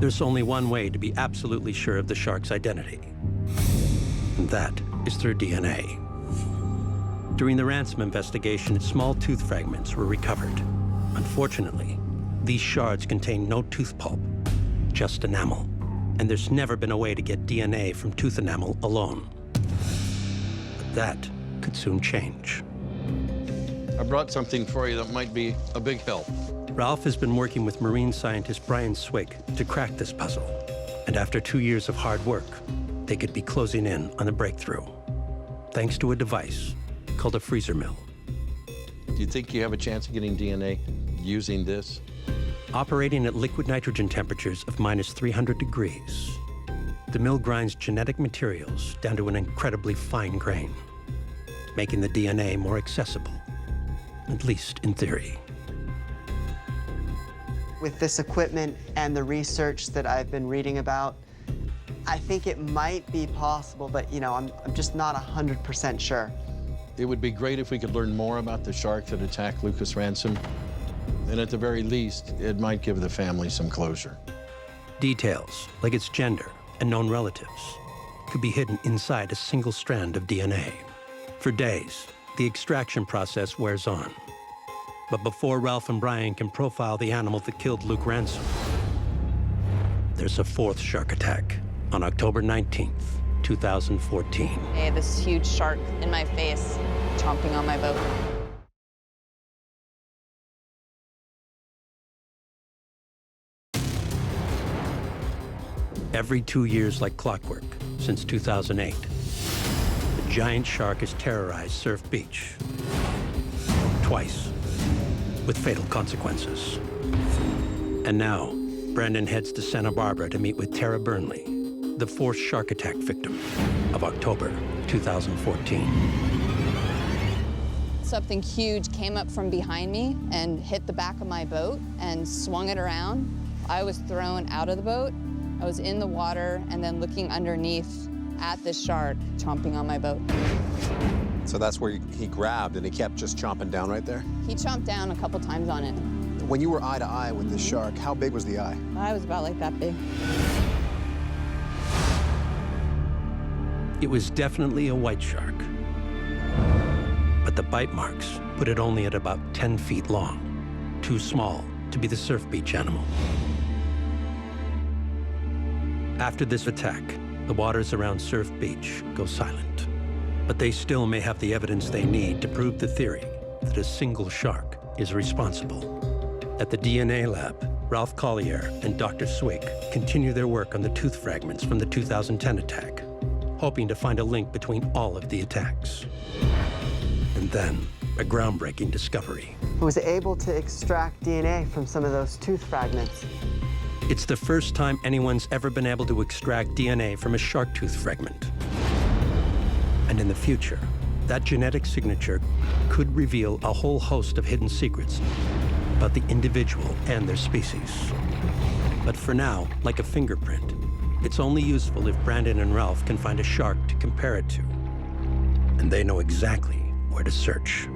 There's only one way to be absolutely sure of the shark's identity, and that is through DNA. During the ransom investigation, small tooth fragments were recovered. Unfortunately, these shards contain no tooth pulp, just enamel, and there's never been a way to get DNA from tooth enamel alone. But that could soon change. I brought something for you that might be a big help. Ralph has been working with marine scientist Brian Swig to crack this puzzle. And after 2 years of hard work, they could be closing in on a breakthrough, thanks to a device called a freezer mill. Do you think you have a chance of getting DNA using this? Operating at liquid nitrogen temperatures of -300 degrees, the mill grinds genetic materials down to an incredibly fine grain, making the DNA more accessible, at least in theory. With this equipment and the research that I've been reading about, I think it might be possible, but I'm just not 100% sure. It would be great if we could learn more about the shark that attacked Lucas Ransom. And at the very least, it might give the family some closure. Details, like its gender and known relatives, could be hidden inside a single strand of DNA. For days, the extraction process wears on. But before Ralph and Brian can profile the animal that killed Luke Ransom, there's a fourth shark attack on October 19th, 2014. Hey, this huge shark in my face, chomping on my boat. Every 2 years like clockwork, since 2008, the giant shark has terrorized Surf Beach. Twice, with fatal consequences. And now, Brandon heads to Santa Barbara to meet with Tara Burnley, the fourth shark attack victim of October 2014. Something huge came up from behind me and hit the back of my boat and swung it around. I was thrown out of the boat. I was in the water and then looking underneath at this shark chomping on my boat. So that's where he grabbed and he kept just chomping down right there? He chomped down a couple times on it. When you were eye to eye with this shark, how big was the eye? I was about like that big. It was definitely a white shark, but the bite marks put it only at about 10 feet long, too small to be the Surf Beach animal. After this attack, the waters around Surf Beach go silent, but they still may have the evidence they need to prove the theory that a single shark is responsible. At the DNA lab, Ralph Collier and Dr. Swig continue their work on the tooth fragments from the 2010 attack, hoping to find a link between all of the attacks. And then, a groundbreaking discovery. I was able to extract DNA from some of those tooth fragments. It's the first time anyone's ever been able to extract DNA from a shark tooth fragment. And in the future, that genetic signature could reveal a whole host of hidden secrets about the individual and their species. But for now, like a fingerprint, it's only useful if Brandon and Ralph can find a shark to compare it to. And they know exactly where to search.